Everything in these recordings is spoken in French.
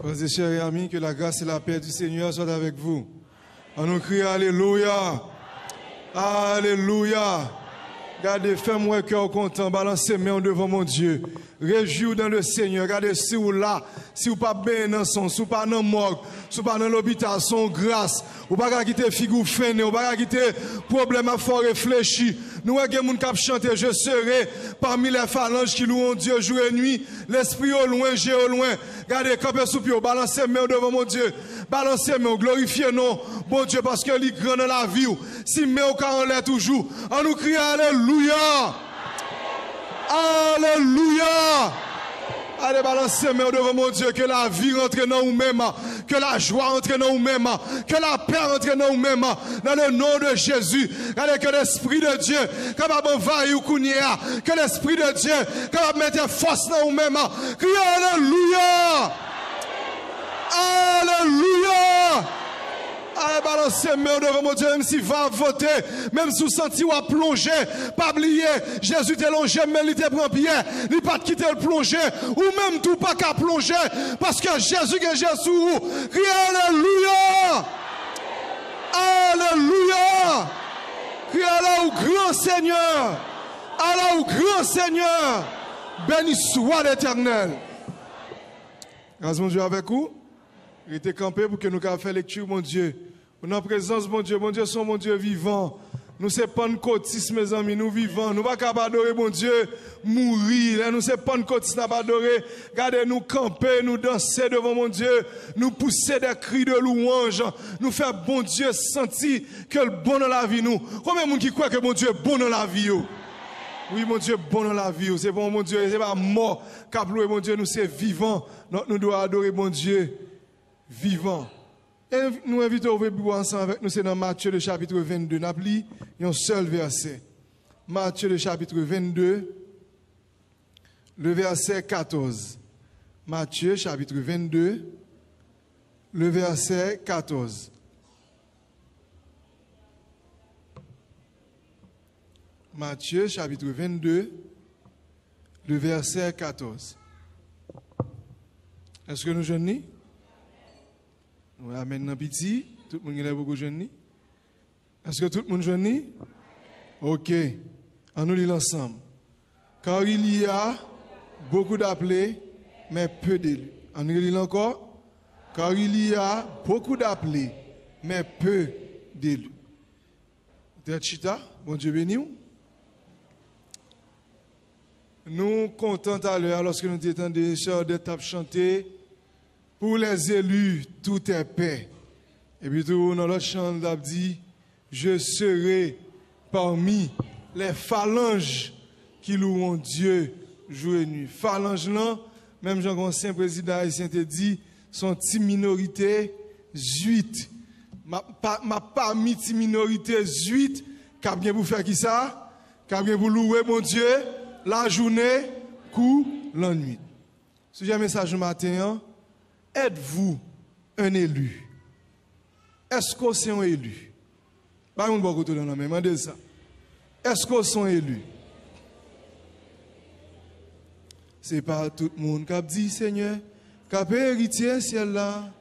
Frères et chers amis, que la grâce et la paix du Seigneur soient avec vous. On nous crie Alléluia. Alléluia. Regardez, fais-moi un cœur content, balancez mes mains devant mon Dieu. Réjouis dans le Seigneur. Regardez, si vous là, si vous pas bien dans son, si vous pas dans le morgue, si vous pas dans l'hôpital, son grâce, vous pas quitter figure fin, vous pas quitter problème à fort réfléchi. Nous, il y a des gens qui chantent, je serai parmi les phalanges qui louent Dieu jour et nuit. L'esprit au loin, j'ai au loin. Regardez, campez sous pied, balancez mes mains devant mon Dieu. Balancez mes mains, glorifiez non, bon Dieu, parce que est grand dans la vie. Si mes mains on l'est toujours, on nous crie Alléluia. Alléluia. Allez, balancez mes mains devant mon Dieu, que la vie rentre dans nous-mêmes, que la joie rentre dans nous-mêmes, que la paix rentre dans nous-mêmes, dans le nom de Jésus. Allez, que l'Esprit de Dieu, capable d'envahir ou que l'Esprit de Dieu, capable de mettre force dans nous-mêmes. Criez Alléluia. Alléluia. Allez, balancez mes mains devant mon Dieu, même s'il va voter, même si vous sentez ou à plonger, pas oublier, Jésus t'est longé, mais il te prend pied, il pas de quitter le plonger, ou même tout pas qu'à plonger, parce que Jésus est Jésus, criez Alléluia! Alléluia! Criez Allah au grand Seigneur! Allah au grand Seigneur! Béni soit l'Éternel! Grâce mon Dieu avec vous. Il était campé pour que nous fassions lecture, mon Dieu. Nous en présence, mon Dieu, son mon Dieu vivant. Nous ne sommes pas pentecôtistes, mes amis, nous vivons. Nous ne sommes pas capables d'adorer, mon Dieu, mourir. Nous ne sommes pas pentecôtistes, nous ne sommes pas adorer. Regardez, nous camper, nous danser devant mon Dieu. Nous pousser des cris de louange. Nous faire, bon Dieu, sentir que le bon dans la vie, nous. Combien de gens qui croient que mon Dieu est bon dans la vie? Oui, mon Dieu, bon dans la vie. C'est bon, mon Dieu. C'est pas mort. Cap louer, mon Dieu, nous sommes vivants. Donc, nous devons adorer, mon Dieu. Vivant. Et nous invitons à ouvrir ensemble avec nous, c'est dans Matthieu le chapitre 22. Nous avons un seul verset. Matthieu le chapitre 22, le verset 14. Matthieu chapitre 22, le verset 14. Matthieu chapitre 22, le verset 14. Est-ce que nous jeunes? Voilà, maintenant, petit, tout le monde est beaucoup jeune. Est-ce que tout le monde est jeune? Ok. On nous lit ensemble. Car il y a beaucoup d'appelés, mais peu d'élus. On nous lit encore. Car il y a beaucoup d'appelés, mais peu d'élus. Chita, bon Dieu béni. Nous comptons à l'heure, lorsque nous étions des sœurs d'étape chanter. Pour les élus, tout est paix. Et puis tout dans l'autre chant, on a dit, je serai parmi les phalanges qui louent Dieu jour et nuit. Phalanges là, même Jean-Gonçalves, président haïtien, te dit, sont une minorité zuite. Ma parmi une minorité zuite, qui a bien pour faire qui ça? Qui a bien pour louer mon Dieu, la journée, coup, la nuit. Si j'ai un message matin, êtes-vous un élu? Est-ce que c'est un élu? Pas un bon côté dans la même, demandez ça. Est-ce que c'est un élu? C'est pas tout le monde qui a dit Seigneur, qui a héritier ciel là.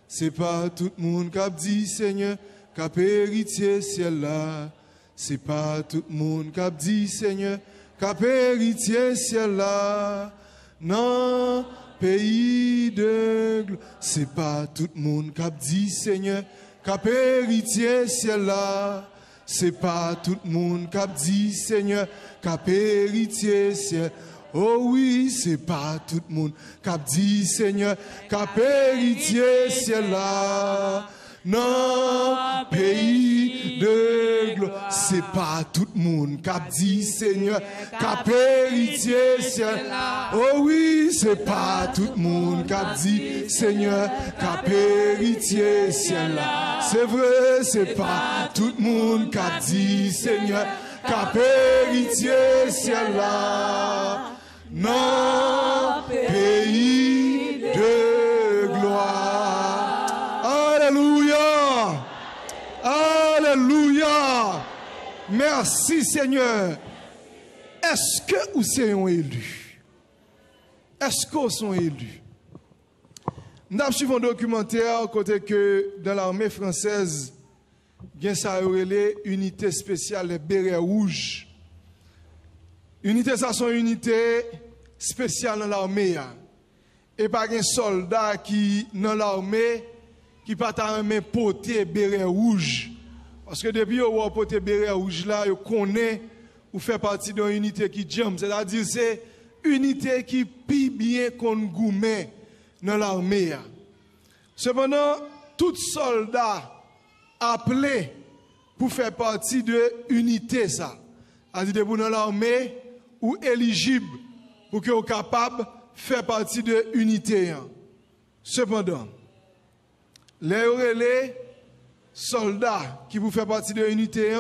C'est pas tout le monde qui a dit Seigneur, qui a héritier ciel là. C'est pas tout le monde qui a dit Seigneur, qui a héritier ciel là. Non. Pays de gloire, c'est pas tout le monde qui a dit Seigneur, qui a héritier ciel là. C'est pas tout le monde qui a dit Seigneur, qui a héritier ciel. Oh oui, c'est pas tout le monde qui a dit Seigneur, qui a héritier ciel là. Non, pays de gloire, c'est pas tout le monde qui a dit Seigneur, qui a héritier ciel. Oh oui, c'est pas tout le monde qui a dit Seigneur, qui a héritier ciel. C'est vrai, c'est pas tout le monde qui a dit Seigneur, qui a héritier ciel. Non, pays de gloire. Alléluia. Alléluia. Merci Seigneur. Est-ce que vous êtes un élu? Est-ce que vous êtes élus? Nous avons suivi un documentaire côté que dans l'armée française, il y a une unité spéciale, les bérets rouges. Unité, ça sont une unité spéciale dans l'armée. Et pas un soldat qui dans l'armée qui pas ta main porter béret rouge. Parce que depuis on porter béret rouge là, on connaît ou fait partie d'une unité qui jam, c'est-à-dire c'est unité qui pi bien qu'on gourmet dans l'armée. Cependant, tout soldat appelé pour faire partie de l'unité, ça, c'est-à-dire pour dans l'armée ou éligible pour que soit capable de faire partie de l'unité. Cependant, les soldats qui vous font partie de l'unité,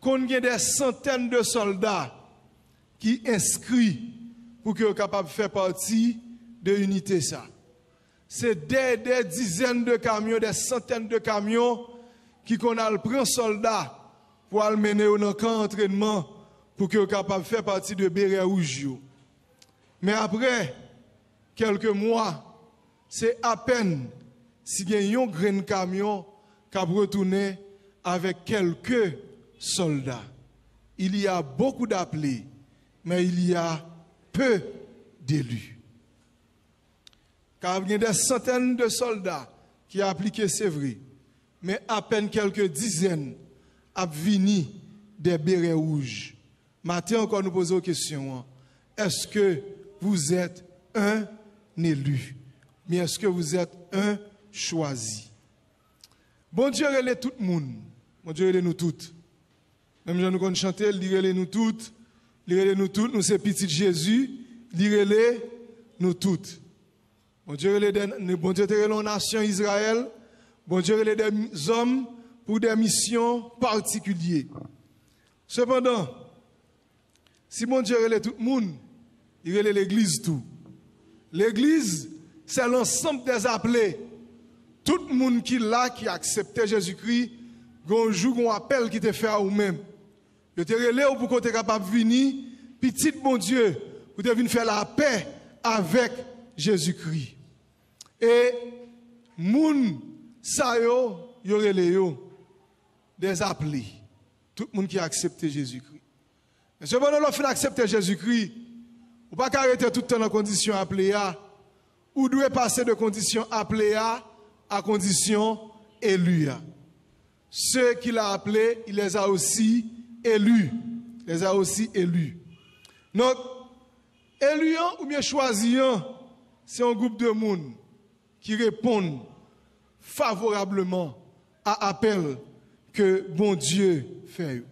qu'on y a des centaines de soldats qui inscrits pour que soient capables de faire partie de l'unité. C'est des dizaines de camions, des centaines de camions qui qu'on a le prend soldats pour aller mener dans un camp d'entraînement pour qu'ils soient capables de faire partie de béret rouge. Mais après quelques mois, c'est à peine si il y a un grand camion qui a retourné avec quelques soldats. Il y a beaucoup d'appelés, mais il y a peu d'élus. Car il y a des centaines de soldats qui ont appliqué, c'est vrai, mais à peine quelques dizaines ont venu des bérets rouges. Maintenant encore nous posons la question, est-ce que vous êtes un élu? Mais est-ce que vous êtes un choisi? Bon Dieu, il est tout le monde. Bon Dieu, il est nous toutes. Même si nous chanter, il est nous toutes. Il est nous toutes. Nous c'est petit Jésus. Il est nous toutes. Bon Dieu, il est la nation Israël. Bon Dieu, il est des hommes pour des missions particulières. Cependant, si bon Dieu, il est tout le monde, il est l'église tout. L'église, c'est l'ensemble des appelés. Tout le monde qui là, qui acceptait Jésus-Christ, un jour, un appel qui te fait à vous-même. Je te relève pour que tu sois capable de venir, petit bon Dieu, pour te venir faire la paix avec Jésus-Christ. Et, moun, ça yo des appelés. Tout le monde qui a accepté Jésus-Christ. Mais cependant, lorsqu'on a accepté Jésus-Christ, on ne peut pas arrêter tout le temps dans la condition appelée à, ou doit passer de condition appelée à condition élue. Ceux qu'il a appelés, il les a aussi élus. Les a aussi élus. Donc, éluant ou bien choisissant, c'est un groupe de monde qui répondent favorablement à l'appel que bon Dieu fait.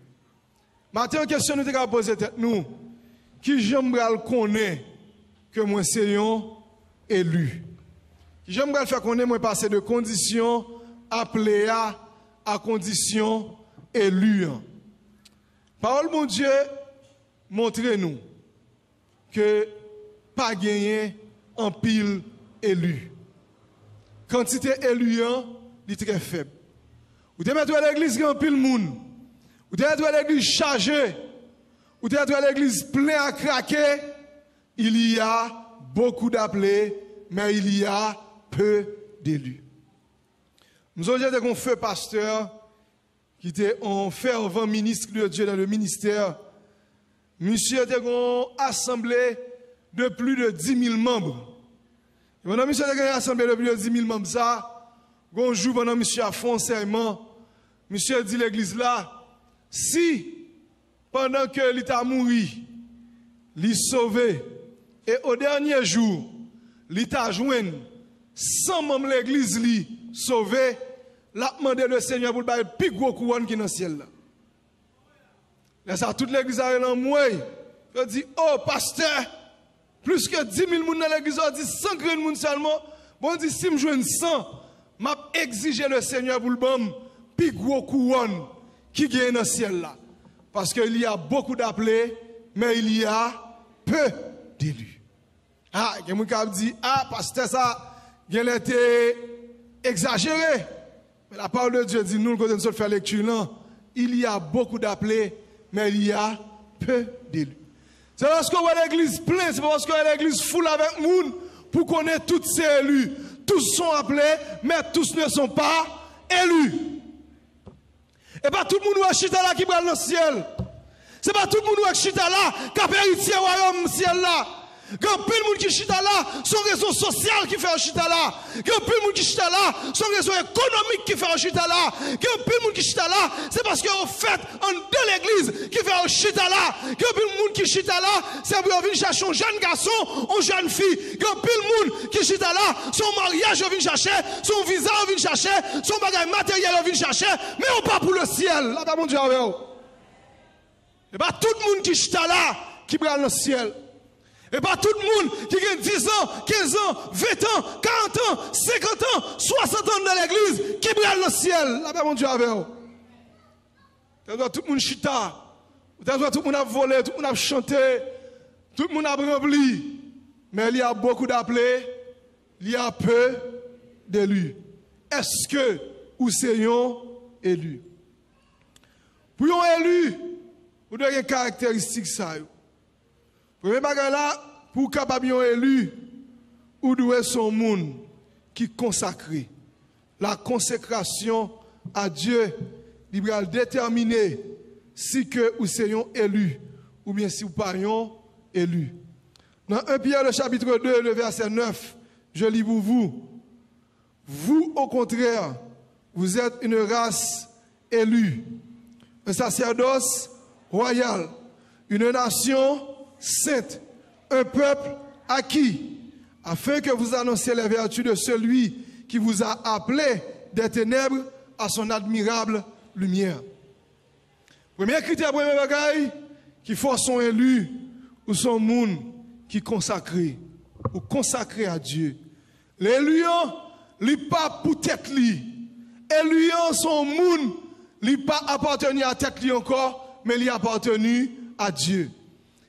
Maintenant, une question nous avons posée tête nous. Qui j'aimerais connaître que moi c'est un élu? Qui j'aimerais faire connaître moi passer de conditions appelées à conditions élues. Parole mon Dieu, montrez-nous que pas gagner en pile élu. Quantité élu est très faible. Vous devez mettre à l'église en pile monde. Vous devez mettre à l'église chargée. Vous devez mettre à l'église plein à craquer. Il y a beaucoup d'appelés, mais il y a peu d'élus. Nous avons dit qu'on fait pasteur qui était un fervent ministre de Dieu dans le ministère. Monsieur était une assemblée de plus de 10 000 membres. Et pendant monsieur était une assemblée de plus de 10 000 membres, ça, un jour pendant monsieur a fait un serment, monsieur dit l'église là, si pendant que l'État mouri, l'État sauvé, et au dernier jour, l'État joint 100 membres de l'église sauvé, l'a demandé le Seigneur pour le faire plus gros couronne qui est dans le ciel. Là, ça, toute l'église a un moi. Il dit, oh, pasteur, plus que 10 000 personnes dans l'église, il dit 100 personnes seulement. Bon, il dit, si je joue 100, m'a exigé le Seigneur pour le faire plus gros couronne qui est dans le ciel là. Parce qu'il y a beaucoup d'appelés, mais il y a peu d'élus. Ah, il y a quelqu'un qui dit, ah, pasteur, ça, il a été exagéré. Mais la parole de Dieu dit, nous, quand nous faisons lecture là, il y a beaucoup d'appelés, mais il y a peu d'élus. C'est parce qu'on voit l'église pleine, c'est parce qu'on voit l'église full avec monde pour connaître tous ces élus. Tous sont appelés, mais tous ne sont pas élus. Et pas tout le monde qui est chita là qui va dans le ciel. C'est pas tout le monde qui est chita là qui a hérité au royaume ciel là. Quand peu de monde qui chita là, son raison sociale qui fait un chita là. Quand peu de monde qui chita là, son raison économique qui fait un chita là. Quand peu de monde qui chita là, c'est parce qu'en fait, en de l'église qui fait un chita là. Quand peu de monde qui chita là, c'est pour venir chercher un jeune garçon, une jeune fille. Quand peu de monde qui chita là, son mariage vient chercher, son visa vient chercher, son bagage matériel vient chercher, mais on pas pour le ciel. Là, mon Dieu, et pas tout le monde qui chita là qui prend le ciel. Et pas tout le monde qui a 10 ans, 15 ans, 20 ans, 40 ans, 50 ans, 60 ans dans l'église, qui brûle le ciel. Là, mon Dieu, avec vous. Tout le monde chita. Tout le monde a volé, tout le monde a chanté, tout le monde a rempli. Mais il y a beaucoup d'appelés, il y a peu d'élus. Est-ce que vous soyons élus? Pour un élu, vous devez avoir une caractéristique ça. Premier bagage là, pour capable un élu, ou doit son monde qui consacré. La consécration à Dieu, il va déterminer si que vous soyez élu ou bien si vous pas élu. Dans 1 Pierre le chapitre 2, le verset 9, je lis pour vous. Vous, au contraire, vous êtes une race élue, un sacerdoce royal, une nation sainte, un peuple acquis, afin que vous annonciez les vertus de celui qui vous a appelé des ténèbres à son admirable lumière. Premier critère, premier bagaille, qu'il faut son élu ou son monde qui consacré, ou consacré à Dieu. L'élu, il n'est pas pour tête li. Élu, son monde, il n'est pas appartenu à tête li encore, mais il appartenu à Dieu.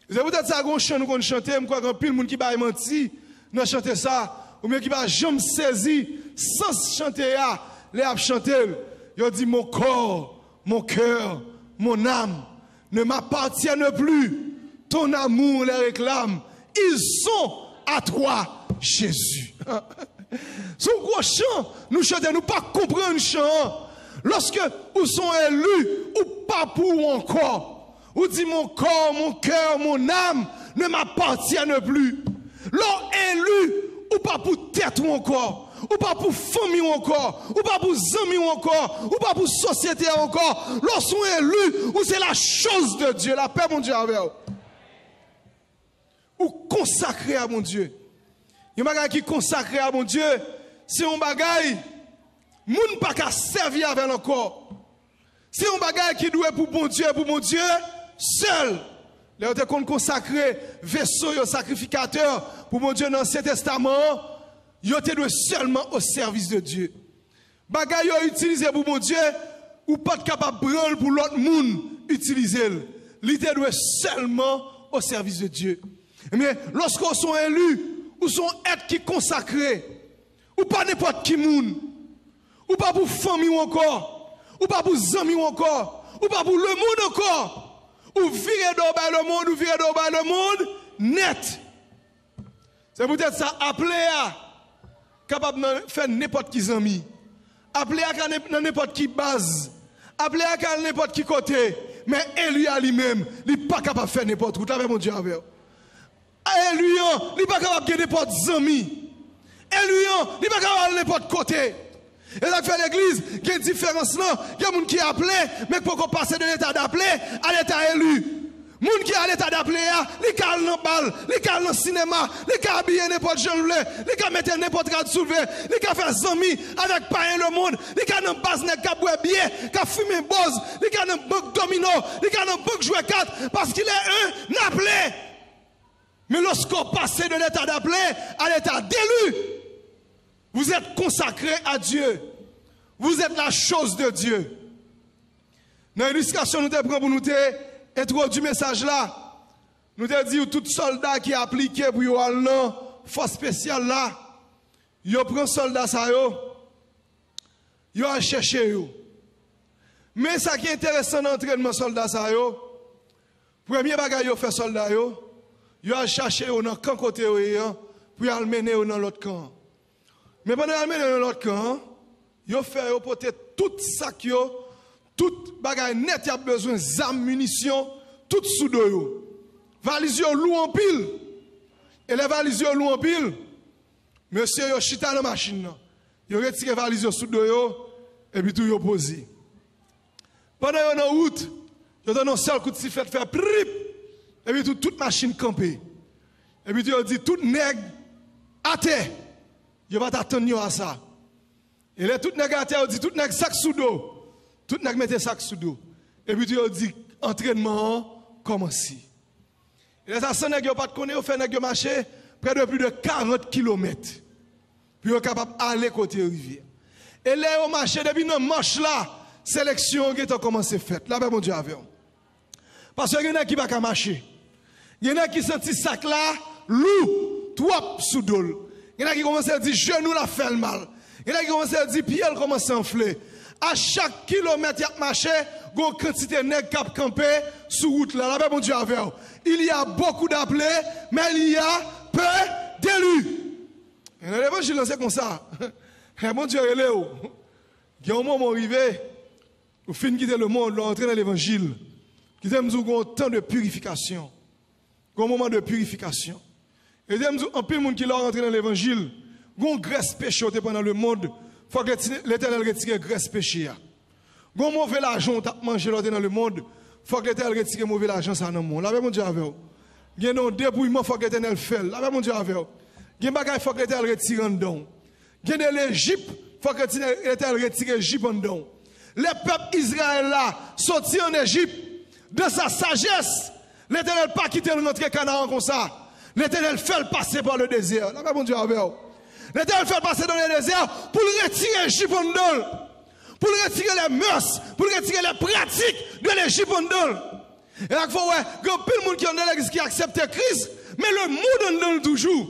C'est peut-être ça qu'on chante, qu'on chante, je crois qu'un pile monde qui va mentir, nous chanter ça, ou bien qui va jamais saisir, sans chanter, les a chanté, il dit mon corps, mon cœur, mon âme ne m'appartiennent plus, ton amour les réclame, ils sont à toi, Jésus. Son gros chant, nous chantons, nous pas comprendre le chant, lorsque nous sommes élus, ou pas pour encore. Ou dit mon corps, mon cœur, mon âme ne m'appartiennent plus. L'on élu, ou pas pour tête ou encore, ou pas pour famille ou encore, ou pas pour amis ou encore, ou pas pour société encore. Lorsqu'on est élu, ou c'est la chose de Dieu, la paix mon Dieu avec vous. Ou consacré à mon Dieu. Il y a un bagage qui est consacré à mon Dieu, c'est un bagage, moun pas qu'à servir avec encore. C'est un bagage qui doit pour mon Dieu, seul. Là, on consacré vaisseau sacrificateur pour mon Dieu dans l'Ancien Testament. Ils étaient seulement au service de Dieu. Bagay yo utilisé pour mon Dieu ou pas capable de prendre pour l'autre monde utiliser. Ils étaient seulement au service de Dieu. Mais lorsqu'on sont élus, ou sont êtres qui consacrés, ou pas n'importe qui monde, ou pas pour famille ou encore, ou pas pour amis ou encore, ou pas pour le monde encore. Ou virer d'orbal le monde, ou virer d'orbal le monde, net. C'est peut-être ça, appelé à, capable de faire n'importe qui amis. Appelé à n'importe qui base. Appelé à n'importe qui côté. Mais élu à lui-même, il n'est pas capable de faire n'importe où. Tu avais mon Dieu avec. Élu, il n'est pas capable de faire n'importe amis. Élu, il n'est pas capable de n'importe côté. Et ça fait l'église, il y a une différence là. Il y a des gens qui appellent, mais pour qu'on passe de l'état d'appelé à l'état élu. Les gens qui sont à l'état d'appelé, les calent dans le bal, les calent dans le cinéma, les calent habiller n'importe jeune, les calent mettre n'importe quel soulevé, les calent faire amis avec païen le monde, les calent dans base qui boit bien, qui fume bose, les calent dans banque domino, les calent dans banque jouer 4 parce qu'il est un appelé. Mais lorsqu'on passe de l'état d'appelé à l'état d'élu, vous êtes consacré à Dieu. Vous êtes la chose de Dieu. Dans l'illustration, nous avons pour nous introduire du message là. Nous avons dit que tout soldat qui est appliqué pour aller dans force spéciale là, il prend soldat ça, il va chercher. Mais ce qui est intéressant dans l'entraînement soldat ça, premier bagage il fait soldat, il va chercher dans le camp côté pour le mener dans l'autre camp. Mais pendant qu'elle met dans l'autre camp, ils fait porter tout sac, tout bagage net, il y a besoin d'armes, munitions, tout sous dos. Valise lourd en pile. Et les valises lourd en pile. Monsieur yo chita dans la machine. Yo retire valise sous dos et puis tout yo posé. Pendant yon en route, yo donne un seul coup de sifflet faire prip et puis toute machine campée. Et puis yo dit tout nèg à terre. Yo va t'attendre à ça. Et là tout nèg à terre dit tout nèg sac sous dos. Tout nèg mette sac sous dos. Et puis yo dit entraînement commence. Et là ça nèg yo pas connaître, fait nèg yo marcher près de plus de 40 km. Puis yo capable aller côté rivière. Et là yo marcher depuis dans marche là, sélection qui a commencé faire. Là ben mon Dieu avec. Parce que y en a qui va pas marcher. Il y en a qui senti sac là lourd, trop sous dos. Il y en a qui commencent à dire genou la fait le mal. Il y en a qui commencent à dire pied commence à enfler. À chaque kilomètre y a marché, gon quantité nèg cap camper sur route là. Là ben mon Dieu avec. Il y a beaucoup d'appelés, mais il y a peu d'élus. Et dans l'évangile c'est comme ça. Et mon Dieu il est où? Il y a un moment arrivé, où fin quitter le monde, l'entrer dans l'évangile, qui aime un temps de purification. Un moment de purification. Et aime un peu de monde qui l'a rentré dans l'évangile, une graisse péché pendant le monde, il faut que l'Éternel retire graisse péché. Un mauvais argent t'a mangé dans le monde, il faut que l'Éternel retire mauvais argent dans le monde. Là mon Dieu avec vous. Il y a un débrouillement, il faut que l'Éternel fait. Là mon Dieu avec vous. Il y a un bagage, il faut que l'Éternel retire en dedans. Il y a de l'Égypte, il faut que l'Éternel retire l'Égypte en dedans. Les peuples Israël là, sortis en Égypte, de sa sagesse, l'Éternel pas quitté le rentrer Canaan comme ça. L'Éternel fait le passer par le désert. Là, mon Dieu, l'Éternel fait le passer dans le désert pour retirer l'Égypte en dedans. Pour retirer les mœurs, pour retirer les pratiques de l'Égypte en dedans. Et là, il faut voir, il y a plein de monde qui ont dans l'église qui accepte Christ, mais le monde en dedans toujours.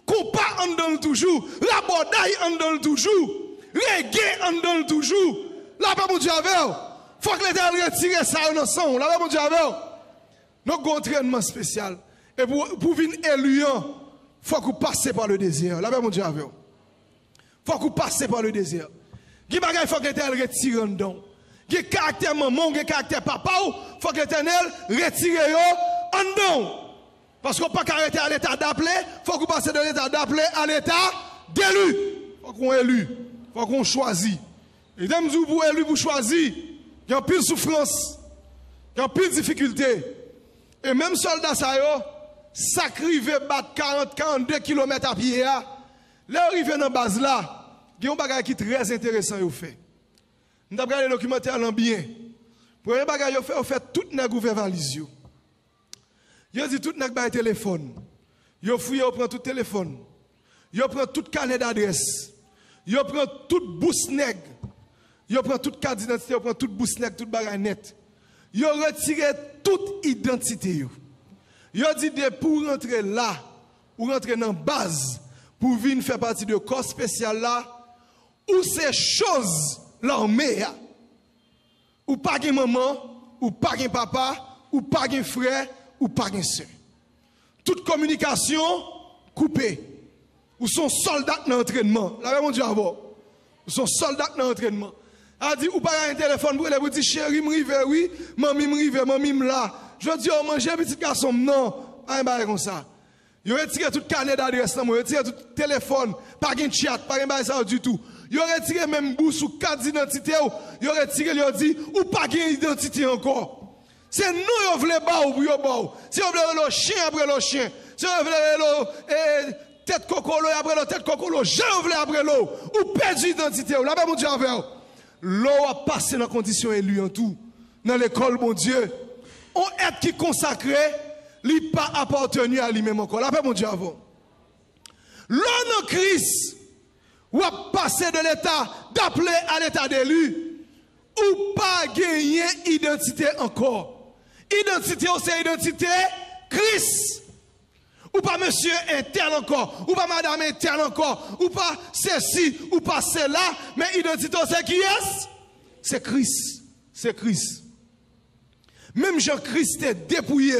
Compas en dedans toujours. La bordaille en dedans toujours. Reggae en dedans toujours. Là, mon Dieu, il faut que l'Éternel retire ça dans son. Là, mon Dieu, nous avons un entraînement spécial. Et pour venir élu, il faut que vous passez par le désert. Là, mon Dieu, il faut que vous passez par le désert. Il faut que l'Éternel retire en dedans. Il y a caractère maman, il y a caractère papa, il faut que l'Éternel retire en dedans. Parce qu'on ne peut pas arrêter à l'état d'appelé, il faut qu'on passe de l'état d'appelé à l'état d'élu. Il faut qu'on élu, il faut qu'on choisit. Et dès que vous élu, vous choisir, il y a pile souffrance, il y a pile difficulté. Et même soldats, ça crive battre 40-42 km à pied. Là, arrivé dans la base là, il y a un bagage qui est très intéressant. Nous avons regardé le documentaire bien. Premier bagage, il fait tout le monde valise. Il dit tout le monde téléphone. Il fouille, il prend tout téléphone. Il prend tout carnet d'adresse. Il prend tout bousse nègre. Il prend toute carte d'identité, il prend toute bousse nègre, tout bagage net. Il retire toute identité. Il dit pour rentrer là, ou rentrer dans la base, pour venir faire partie de corps spécial là, où ces choses l'armée, ou pas de maman, ou pas de papa, ou pas de frère, ou pas de soeur. Toute communication coupée. Ou sont soldats dans l'entraînement. Là, mon Dieu, ou sont soldats dans l'entraînement. A dit, ou pas un téléphone pour vous dire, chérie, m'rive, oui, mamie m'rive, mamie m'la. Je dis, oh, manger petit garçon, non. Un bail comme ça. Ils ont retiré tout carnet d'adresse, ils ont retiré tout téléphone, pas de chat, pas de bail ça du tout. Ils ont retiré même bout sous carte d'identité, ils ont retiré, ils ont dit, ou pas d'identité encore. C'est nous qui voulons bas ou pour bas. Si on veut le chien après le chien, si on veut le tête cocolo après le tête cocolo, je veux après l'eau, ou perdre l'identité, là, ben mon Dieu, l'eau a passé dans condition élue en tout, dans l'école, mon Dieu. On est qui consacré, il pas appartenu à lui-même encore. Là, ben mon Dieu, l'eau en Christ, ou a passé de l'état d'appelé à l'état d'élu, ou pas gagner identité encore. Identité, c'est identité Christ. Ou pas monsieur interne encore, ou pas madame interne encore, ou pas ceci, ou pas cela, mais identité c'est qui est? C'est Christ. C'est Christ. Même Jean-Christ est dépouillé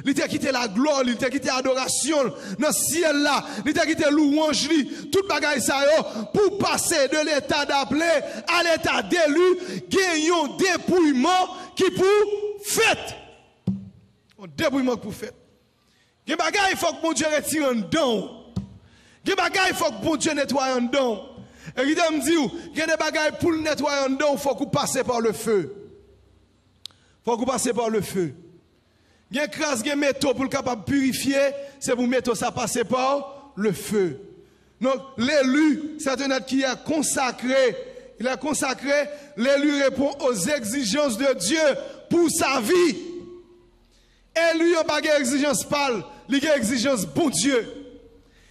il t'a quitté la gloire, il t'a quitté l'adoration dans le ciel là, il t'a quitté louange, tout bagaille ça pour passer de l'état d'appelé à l'état d'élu, gagnons dépouillement qui pour fête. Un dépouillement pour fête. Il faut que mon Dieu retire un don. Il faut que mon Dieu nettoie un don. Et il me dit, il y a des bagailles pour nettoyer un don, il faut qu'on passe par le feu. Il faut qu'on passe par le feu. Il y a des métaux pour le capable purifier, c'est pour mettre ça passer par le feu. Donc l'élu, c'est un être qui est consacré. Il est consacré, l'élu répond aux exigences de Dieu pour sa vie. Élu, il n'y a pas d'exigence pâle, il y a exigence bon Dieu.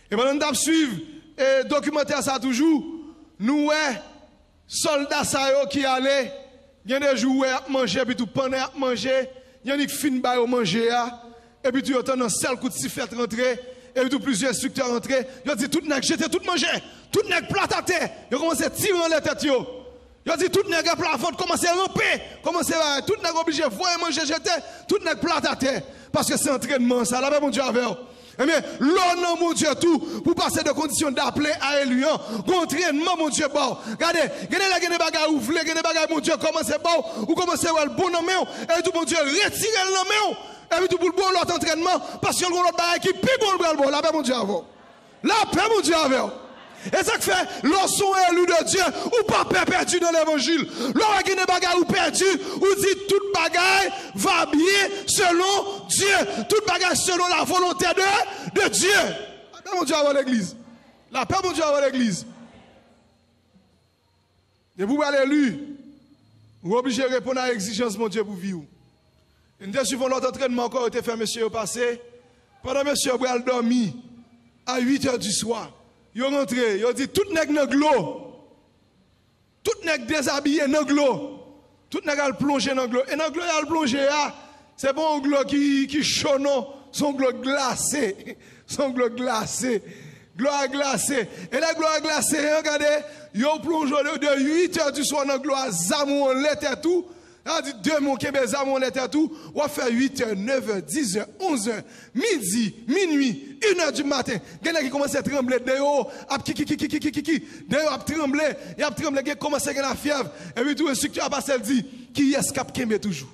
Et pendant que nous suivons et documentaire ça toujours, nous, soldats qui allaient, il y a des jours à manger, puis tout pendant à manger, il y a des fin à manger, et puis tu entends un seul coup de sifflet rentrer, et puis plusieurs instructeurs rentrer, ils ont dit tout nèg jeter tout manger, tout nèg plat à terre, ils ont commencé à tirer dans les têtes. Ils ont dit tout nèg à plat ventre, commencez à ramper, commencez à tout nèg obligé voir manger jeter, tout nèg plat à terre, parce que c'est entraînement ça, là mon Dieu avec. Eh bien, l'honneur, mon Dieu, tout, pour passer de conditions d'appeler à élu, entraînement, mon Dieu, bon. Regardez, regardez des bagages ouvrés, regardez des bagages, mon Dieu, comment c'est bon, ou comment c'est le bon nom, et tout, mon Dieu, retirez le nom, et puis tout pour le bon l'autre entraînement, parce que l'autre bagages qui plus bon le bon, la paix, mon Dieu, avant. La paix, mon Dieu, avant. Et ça fait, lorsqu'on est élu de Dieu, ou pas perdu dans l'évangile. Lorsqu'on a des bagages ou perdu, ou dit tout bagage va bien selon Dieu. Tout bagage selon la volonté de Dieu. La paix, mon Dieu, avant l'église. La paix, mon Dieu, avant l'église. Et vous allez élu, vous êtes obligé de répondre à l'exigence, mon Dieu, pour vivre. Et nous suivons l'autre entraînement encore été fait, monsieur, au passé. Pendant monsieur Bral dormi, à 8 h du soir. Ils sont rentrés, ils ont dit tout nèg dans l'eau. Tout nèg déshabillé dans l'eau. Tout nèg a plongé dans l'eau. Et dans l'eau, il a plongé, c'est bon l'eau qui chaud, non, son l'eau glacé. Son l'eau glacé. Gloire glacée. Et la gloire glacée, regardez, ils ont plongé de 8 h du soir dans l'eau, zamou en lettre et tout. On dit 2 mon Québec, zamou en lettre et tout. On fait 8 h, 9 h, 10 h, 11 h, midi, minuit, 1 h du matin. Il y a qui commencent à trembler, d'ailleurs, à trembler, il a tremblé, il commence à la fièvre. Et puis tout le instructeur a passé, il dit, qui est-ce qui a toujours?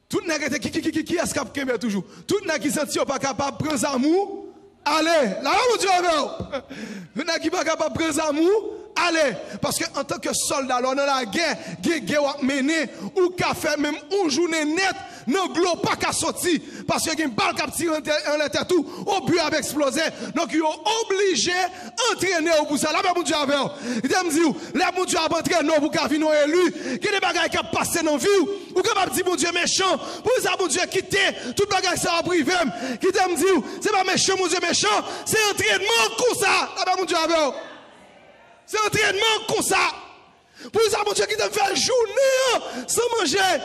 Tout le monde qui est-ce qui a toujours? Tout le monde qui sentit pas capable de prendre amour, allez, là, mon Dieu, tout le monde qui n'est pas capable de prendre amour, allez, parce qu'en tant que soldat, on a la guerre, guerre menée, ou qu'a fait même une journée nette, non, l'eau pas qu'à sortir, parce qu'il y a une balle qui a tiré en l'état tout, au but a explosé, donc ils ont obligé d'entraîner pour ça. Là, mon Dieu, avec il me dit, là, mon Dieu, a entraîné pour qu'à venir élu, qu'il y a des bagages qui ont passé dans la vie, ou capable de dire, mon Dieu, méchant, pour ça, mon Dieu, quitter, tout bagage ça en privé, qui me dit, c'est pas méchant, mon Dieu, méchant, c'est entraînement comme ça. Là, mon Dieu, avec c'est entraînement comme ça. Pour ça, mon Dieu, qui te fait journée sans manger.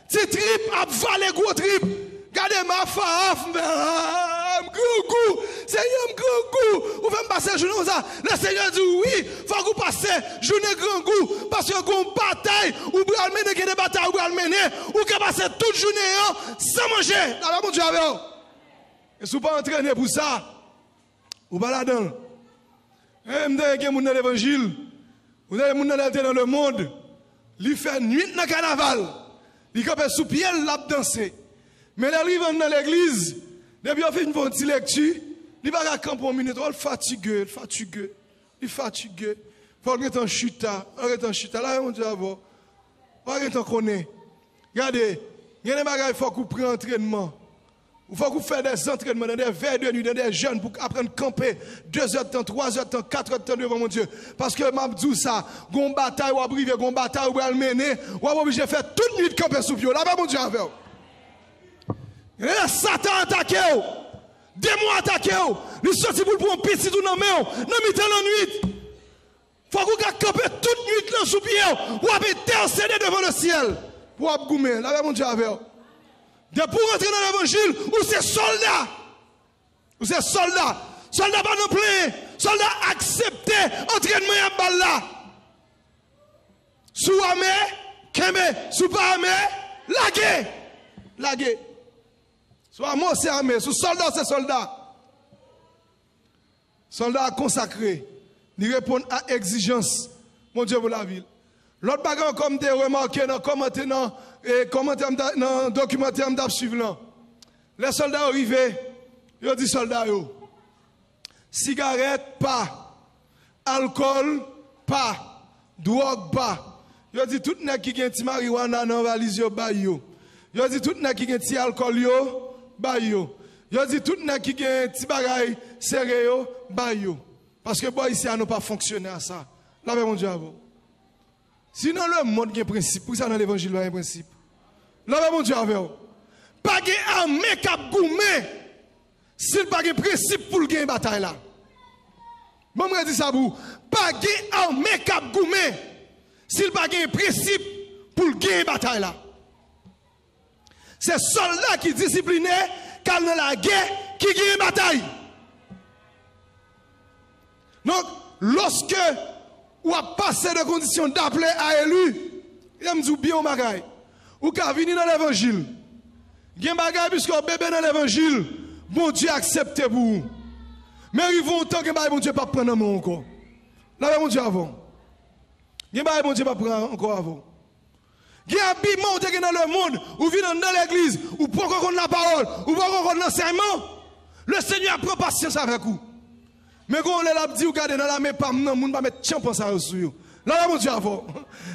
C'est trip, avaler gros trip. Regardez ma femme, gros goût. Seigneur, gros goût. Vous faites passer journée comme ça. Le Seigneur dit oui, il faut que vous passez journée grand goût. Parce que vous avez une bataille, ou vous allez mener des batailles, ou vous allez mener, ou vous passez toute journée sans manger. Là, mon Dieu, avec vous. Et si vous ne pas entraîné pour ça, vous ne pas là-dedans. Vous avez des gens dans l'évangile, vous avez des gens dans le monde, ils font nuit dans le carnaval, ils campent sous pied, ils dansent. Mais ils arrivent dans l'église, depuis qu'ils font une petite lecture, ils ne vont pas camper une minute, ils sont fatigués, ils sont fatigués. Il faut arrêter en chute, là, on dit avant. Il faut arrêter en connaître. Regardez, il y a des bagages, il faut qu'on prenne entraînement. Il faut qu'on fasse des entraînements dans des veilles de nuit, dans des jeunes pour apprendre à camper 2 heures de temps, 3 heures de temps, 4 heures de temps devant mon Dieu. Parce que m'a dit ça, gon bataille ou abrivé, gon bataille ou al mener, ou obligé de faire toute nuit de camper sous pied. Là-bas mon Dieu avec. Et là Satan attaqué, démon attaqué, il sorti pour un petit tout dans main, dans mi-temps la nuit. Faut qu'on camper toute nuit dans sous pied, ou intercéder devant le ciel pour abgoumer. Là-bas mon Dieu avec. De pour entrer dans l'évangile, ou c'est soldat. Ou c'est soldat. Soldat pas non plus. Soldat accepté. Entraînement à balle là. Sous armé, kembe, sous pas armé, lagué. Soit mot c'est armé, soit soldat c'est soldat. Soldat consacré, il répond à exigence, mon Dieu pour la ville. L'autre bagarre comme tu as remarqué dans le documentaire d'absuivant. Les soldats arrivés, ils disent soldats, cigarette pas, alcool pas, drogue pas. Ils disent tout le monde qui a un petit marijuana dans la valise, ils disent tout le monde qui a un petit alcool, ils disent tout le monde qui a un petit bagaille sérieux, parce que ici, nous pas fonctionné à ça. Là, mon Dieu, sinon, le monde a un principe. Pour ça, dans l'évangile, il y a un principe. Là, mon Dieu, pas de armée qui a goumé s'il n'y a pas de principe pour gagner bataille là. Bon, je dis ça pour pas de armée qui a goumé s'il n'y a pas de principe pour gagner bataille là. C'est soldats qui disciplinés qui dans la guerre qui gagne bataille. Donc, lorsque ou a passé de conditions d'appeler à élu, il me dit bien au bagaille. Ou qu'à venir dans l'évangile. Il y a un bagaille puisque bébé dans l'évangile, bon Dieu accepte pour vous. Mais ils vont autant que bon Dieu pas prendre mon encore. Là, bon Dieu avant. Il y a bon Dieu pas prendre encore avant. Il y a un habillement dans le monde, ou vient dans l'église, ou pour qu'on la parole, ou pour qu'on l'enseignement. Le Seigneur prend patience avec vous. Mais quand on l'a dit, regardez dans la main, pas non, on va mettre champion ça sur. Là, mon Dieu avant.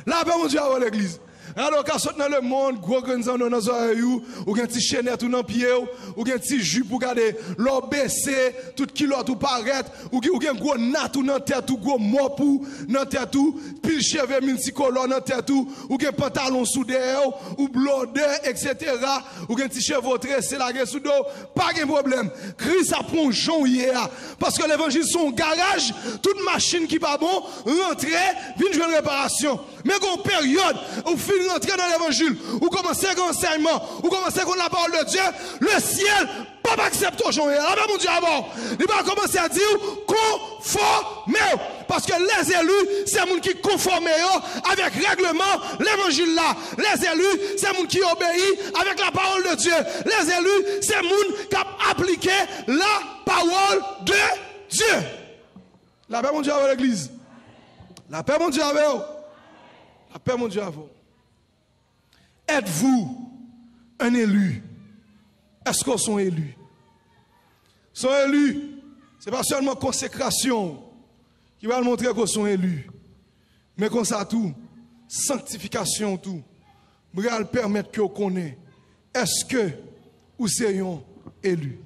Là, mon Dieu avant l'église. Alors, quand on dans le monde, gros grenzan dans nos oreilles, ou un petit chaînette ou dans pied, ou un petit jupe pour garder l'or baissé, tout kilo tout paraître, ou un gros nat ou dans tête, ou gros mop ou dans tête, pile cheveux multicolore dans tête, ou un pantalon sous derrière, ou blondeur, etc. Ou un petit cheveux tressé là sous dos, pas de problème. Christ a pris un jonc hier, parce que l'évangile son garage, toute machine qui pas bon, rentrer, vient jouer une réparation. Mais quand période, où finit rentrer dans l'évangile, ou commencer avec l'enseignement, ou commencer avec la parole de Dieu, le ciel, pas accepter aujourd'hui. Là, mon Dieu, avant, il va commencer à dire conformez. Parce que les élus, c'est les gens qui conforment avec règlement l'évangile là. Les élus, c'est les gens qui obéissent avec la parole de Dieu. Les élus, c'est les gens qui appliquent la parole de Dieu. La paix, mon Dieu, avec l'église. La paix, mon Dieu, avec vous. La paix, mon Dieu, avec vous. Êtes-vous un élu? Est-ce qu'on sont élus? Sont élus, ce n'est pas seulement consécration qui va montrer qu'on sont élus, mais qu'on ça tout, sanctification tout, va permettre que vous connaissez. Est-ce que vous seriez élus?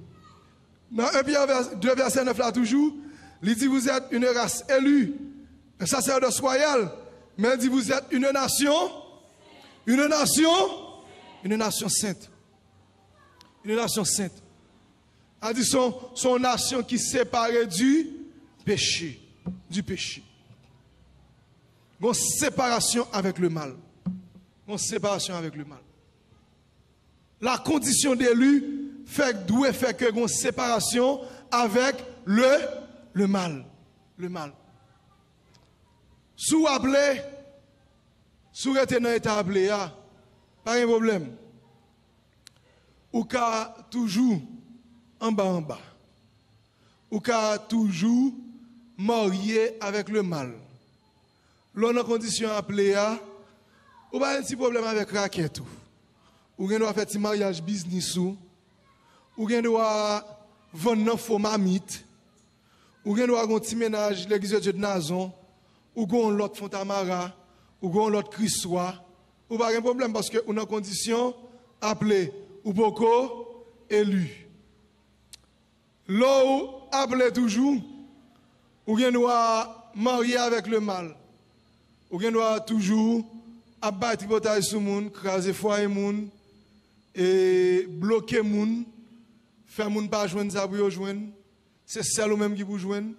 Dans 1 Pierre 2, verset 9 là toujours, il dit vous êtes une race élue, un sacerdoce royal, mais il dit vous êtes une nation sainte. Une nation sainte. Elle dit son nation qui est séparée du péché. Du péché. Une séparation avec le mal. Une séparation avec le mal. La condition d'élu doit faire que une séparation avec le mal. Le mal. Sous appelé, sous retenant état appelé, pas de problème. Ou qu'a toujours en bas. Ou qu'a toujours marié avec le mal. L'on a condition appelée ou pas un petit problème avec raquette. Ou bien doit faire un mariage business ou bien doit vendre un faux mamite. Ou bien doit avoir un petit ménage l'église de Dieu de Nazon ou bien l'autre Fontamara ou bien l'autre Christois. Ou pas un problème parce que on a condition appelée ou beaucoup élu. L'eau appelé toujours, ou bien doit marier avec le mal, ou bien doit toujours abattre bataille sur le monde, craser foyer monde, et bloquer le monde, faire le monde pas joindre ça pour joindre, c'est celle ou même qui vous joindre,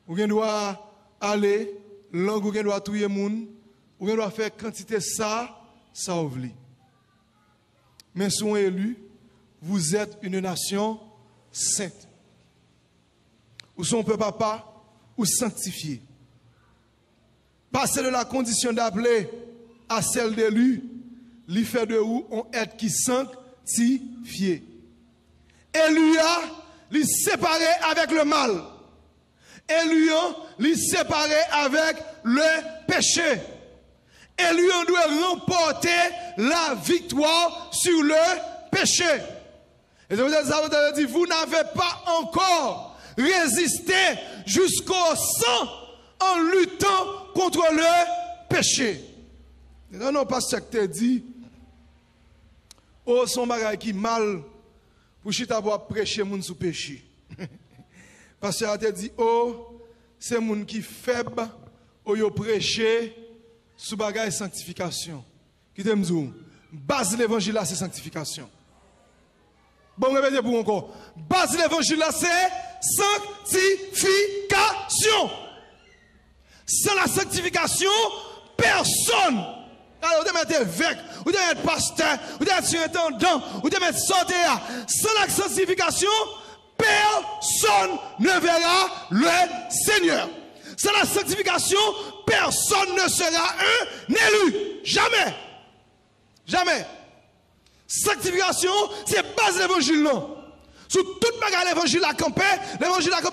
ou bien doit aller, langue ou bien doit tuer le monde, ou bien doit faire quantité ça oublie. Mais sont élus, vous êtes une nation sainte. Ou son peuple papa, ou sanctifié. Passer de la condition d'appeler à celle d'élu, lui fait de vous un être qui sanctifié. Et lui a les séparé avec le mal. Et lui a les séparé avec le péché. Et lui on doit remporter la victoire sur le péché. Et ça veut dire, vous n'avez pas encore résisté jusqu'au sang en luttant contre le péché. Non, non, pas ce que tu dit. Oh, son bagage qui mal pour chita pour prêcher moun sous péché. Parce que tu dit, oh, c'est moun qui faible, oh, yo prêcher sous bagage sanctification. Qui t'aime dire, base l'évangile là, c'est sanctification. Bon, répétez pour encore. Base l'évangile là, c'est sanctification. Sans la sanctification, personne. Alors, vous devez être évêque, vous devez être pasteur, vous devez être surintendant, vous devez être sortir. Sans la sanctification, personne ne verra le Seigneur. Sans la sanctification, personne ne sera un élu. Jamais. Jamais. Sanctification, c'est base de l'évangile, non. Sous toute bagarre, l'évangile a campé,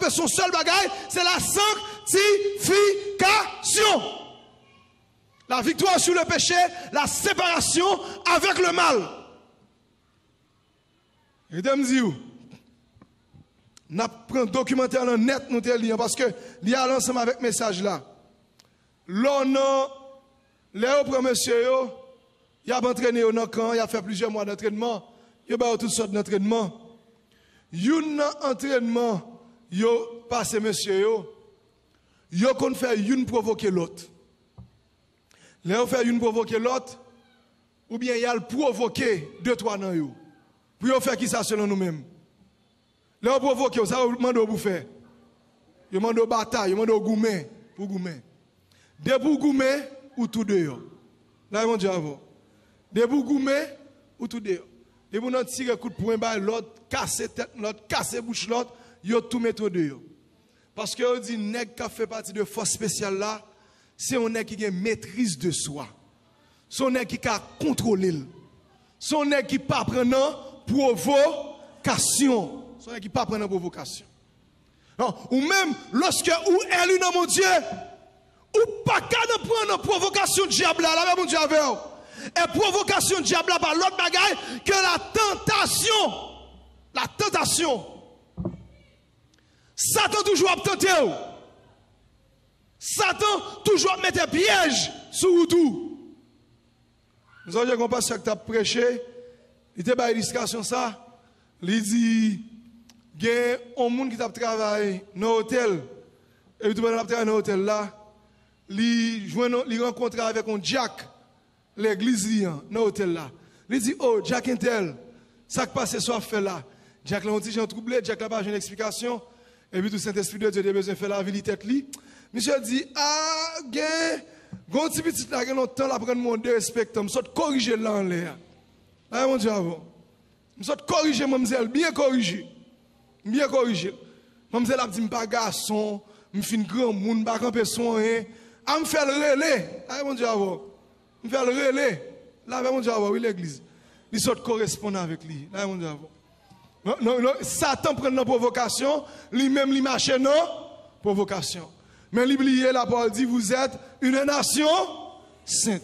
son seul bagage, c'est la sanctification. La victoire sur le péché, la séparation avec le mal. Et de me dire, nous prenons un documentaire en net, nous te lisons, parce que il y a l'ensemble avec le message là. L'on les autres monsieur, il a entraîné au camp, il a fait plusieurs mois d'entraînement, il a fait toutes sortes d'entraînements. Un entraînement, il a passé monsieur, il a fait une provoquer l'autre. Là, fait une provoquer l'autre, ou bien il a le provoquer deux, trois dans eux. Pour faire qui ça selon nous-mêmes. Là, provoquer, ça vous demande pour faire. Vous demandez au bataille, vous demandez au gourmet, pour gourmet. Dès pour gourmet, ou tout dehors. Là, mon Dieu, avant. Dès pour gourmet, ou tout dehors. Dès pour nous tirer un coup de poing, l'autre, casser tête, l'autre, casser bouche, l'autre, vous tout mettre dehors. Parce que vous dites, nèg qui fait partie de force spéciale là, c'est un nèg qui a maîtrise de soi. C'est un nèg qui a contrôlé. C'est un nèg qui pas prendre provocation. C'est un nèg qui pas prendre provocation. Non, ou même lorsque ou élu dans mon Dieu, ou pas qu'à prendre provocation diable là, là mon Dieu avec. Et provocation diable là par l'autre bagaille que la tentation. La tentation. Satan toujours a tenté. Satan toujours met des pièges sur tout. Nous avons dit qu'on passe à que tu as prêché, il te fait une discussion ça, il dit, il y a un monde qui a travaillé dans l'hôtel, et puis tu vas travailler dans l'hôtel là, il rencontre avec un Jack, l'église dans l'hôtel là. Il dit, oh, Jack Intel, ça qui passe ce soir fait là. Jack l'a dit, j'ai troublé, Jack n'a pas une explication, et puis tout Saint-Esprit de Dieu a besoin de faire la vie tête li. Monsieur dit, ah, gen, gon ti petit la gen temps la prendre mon de respect, me saute corriger là en l'air. Ah mon Dieu avant. Me saute corriger mademoiselle, bien corriger. Bien corriger. Mademoiselle a dit me pas garçon, me fin grand monde pas camper son hein. A me faire le relais. Ah mon Dieu avant. Me faire le relais. Là mon Dieu avant, oui l'église. Il saute correspondant avec lui. Là mon Dieu avant. Non, Satan prend nos provocation, lui-même lui marche non provocation. Mais l'oublier, la parole dit, vous êtes une nation sainte.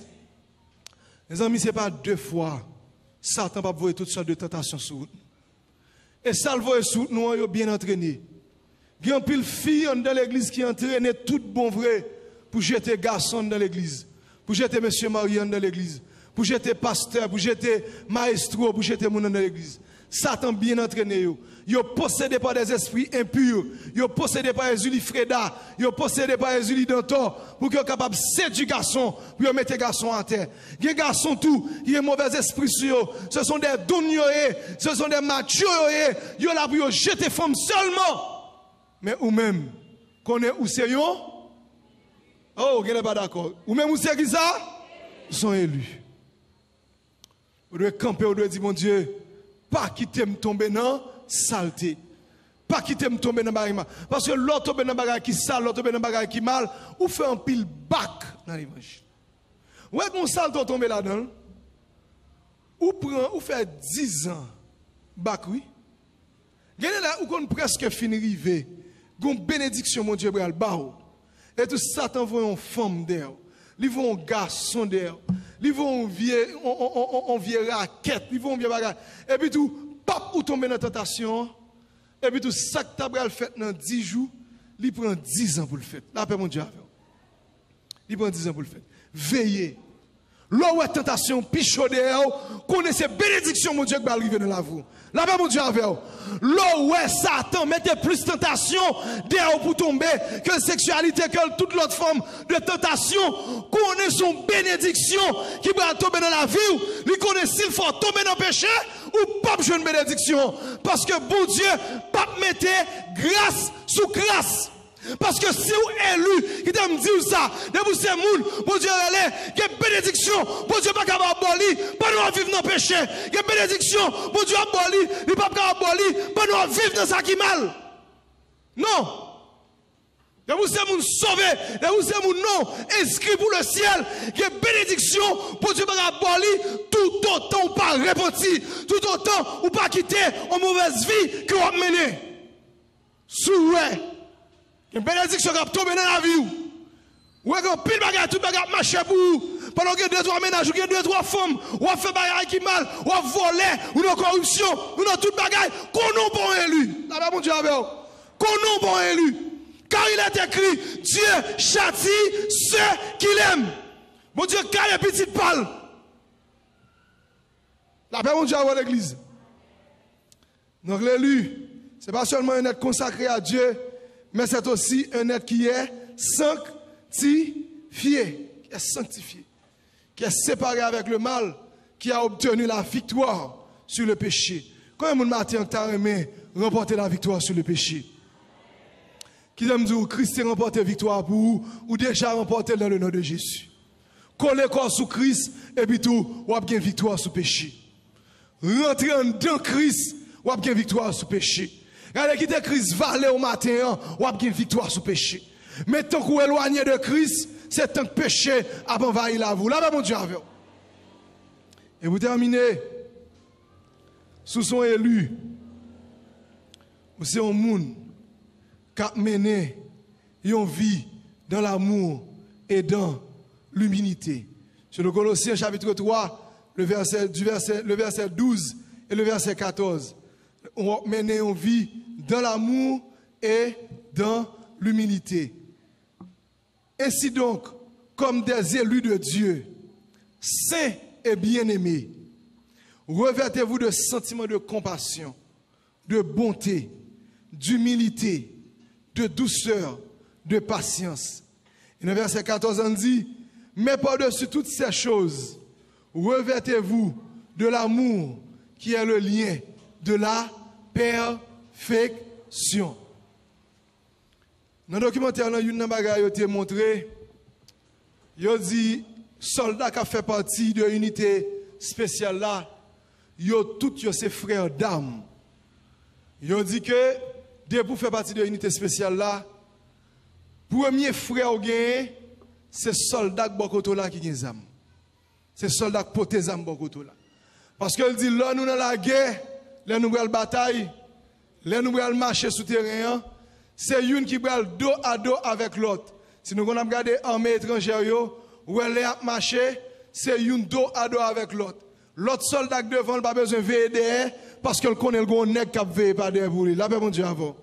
Les amis, ce n'est pas deux fois. Satan va voir toutes sortes de tentations sur nous. Et ça le voit sur nous, nous bien entraînés. Il y a un pile fille dans l'église qui entraîne tout bon vrai pour jeter garçon dans l'église, pour jeter monsieur Marianne dans l'église, pour jeter pasteur, pour jeter maestro, pour jeter moun dans l'église. Satan bien entraîné yo. Yo possédé par des esprits impurs, yo possédé par les Freda, yo possédé par les Danton pour qu'ils soient capables de séduire garçons, pour mettre garçons à terre. Les garçons tout, il y a mauvais esprit sur eux. Ce sont des dons, ce sont des machos, yo là pour jeter femmes seulement. Mais ou même connaît où c'est yo? Oh, vous n'êtes pas d'accord. Ou même où c'est qui ça? Ils sont élus. Vous devez camper, vous devez dire mon Dieu, pas quitter me tomber dans saleté. Pas quitter me tomber dans bagage. Parce que l'autre tombe dans bagage qui sale, l'autre tombe dans bagage qui mal, ou fait un pile bac dans l'évangile. Ouais, mon sale tombe là-dedans. Ou prend, ou fait 10 ans bac, oui. Gagné là où qu'on presque fini rivé. Gon bénédiction mon Dieu bral bao. Et tout Satan voit une femme derrière. Ils vont un garçon derrière. Ils vont un vieux raquette, ils vont un vieux bagage. Et puis tout pap ou tomber dans la tentation. Et puis tout ça que tu as fait dans 10 jours, il prend 10 ans pour le faire. La paix mon Dieu. Il prend 10 ans pour le faire. Veillez. Là où est tentation, pichot derrière, connaissez bénédiction, mon Dieu, qui va arriver dans la vie. Là bas mon Dieu, avec vous. Là où est Satan, mettez plus tentation derrière pour tomber que la sexualité, que toute l'autre forme de tentation. Connaissez son bénédiction qui va tomber dans la vie. Il connaît s'il faut tomber dans le péché ou pas besoin de bénédiction. Parce que bon Dieu, pas mettre grâce sous grâce. Parce que si vous élu, qui t'a me dit ça, de vous c'est moun, bon Dieu allez, que bénédiction, bon Dieu pas capable aboli, pas nous vivre dans le péché, que bénédiction, bon Dieu aboli, il pas capable aboli, pas nous vivre dans ça qui mal. Non. De vous c'est moun sauvé, de vous c'est moun non, inscrit pour le ciel, que bénédiction, bon Dieu pas aboli, tout autant ou pas repenti, tout autant ou pas quitter en mauvaise vie que vous menez. Souhait. Une bénédiction qui a tombé dans la vie. Ou est-ce que pile bagage, tout bagage marche pour vous. Pendant que 2-3 ménages, ou 2-3 femmes, ou a fait bagage qui mal, ou a volé, ou dans corruption, ou dans tout bagage, qu'on non bon élu. Là-bas, mon Dieu, avec vous. Qu'on non bon élu. Car il est écrit, Dieu châtie ceux qu'il aime. Mon Dieu, car les petites pâles. Là-bas, mon Dieu, avec l'église. Donc l'élu, ce n'est pas seulement un être consacré à Dieu, mais c'est aussi un être qui est sanctifié, qui est séparé avec le mal, qui a obtenu la victoire sur le péché. Quand un matin t'a aimé remporter la victoire sur le péché, qui aime dire Christ a remporté la victoire pour vous, ou déjà remporté dans le nom de Jésus. Collez corps sous Christ, et puis tout, ou a bien victoire sur le péché. Rentrez dans Christ, ou a bien victoire sur le péché. Regardez qui était Christ valé au matin, ou a une victoire sur le péché. Mais tant qu'on est éloigné de Christ, c'est tant que péché a envahi la vie. Là-bas, mon Dieu, avec vous. Et vous terminez, sous son élu, c'est un monde qui a mené une vie dans l'amour et dans l'humilité. Sur le Colossiens chapitre 3, le verset 12 et le verset 14. On mène une vie dans l'amour et dans l'humilité. Ainsi donc, comme des élus de Dieu, saints et bien-aimés, revêtez-vous de sentiments de compassion, de bonté, d'humilité, de douceur, de patience. Et le verset 14 on dit, mais par-dessus toutes ces choses, revêtez-vous de l'amour qui est le lien de la perfection. Dans le documentaire, il y a été montré, il a dit, soldats qui fait partie de l'unité spéciale là, ils ont tous ses frères d'armes. Ils ont dit que, dès pour faire partie de l'unité spéciale là, premier frère gagné, c'est soldat qui bokoto là qui ont des armes. C'est soldat qui portent des armes bokoto là. Parce qu'il dit, là nous dans la guerre, là nous allons bataille, là nous allons marcher sous terrain, c'est une qui va dos à dos avec l'autre. Si nous regardons l'armée étrangère, où elle est marché, c'est une dos à dos avec l'autre. L'autre soldat devant n'a pas besoin de veiller derrière parce qu'elle connaît le gros nègre qui a veillé par derrière pour lui. Là, mon Dieu, avant.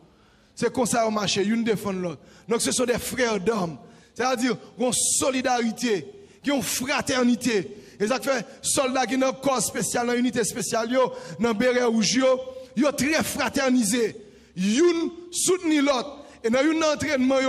C'est comme ça qu'on marche, une défend l'autre. Donc ce sont des frères d'hommes. C'est-à-dire une solidarité, une fraternité. Et ça fait soldats qui ont un corps spécial, dans une unité spéciale, dans le béret rouge, ils sont très fraternisés. Ils soutenent l'autre. Et dans un entraînement, ils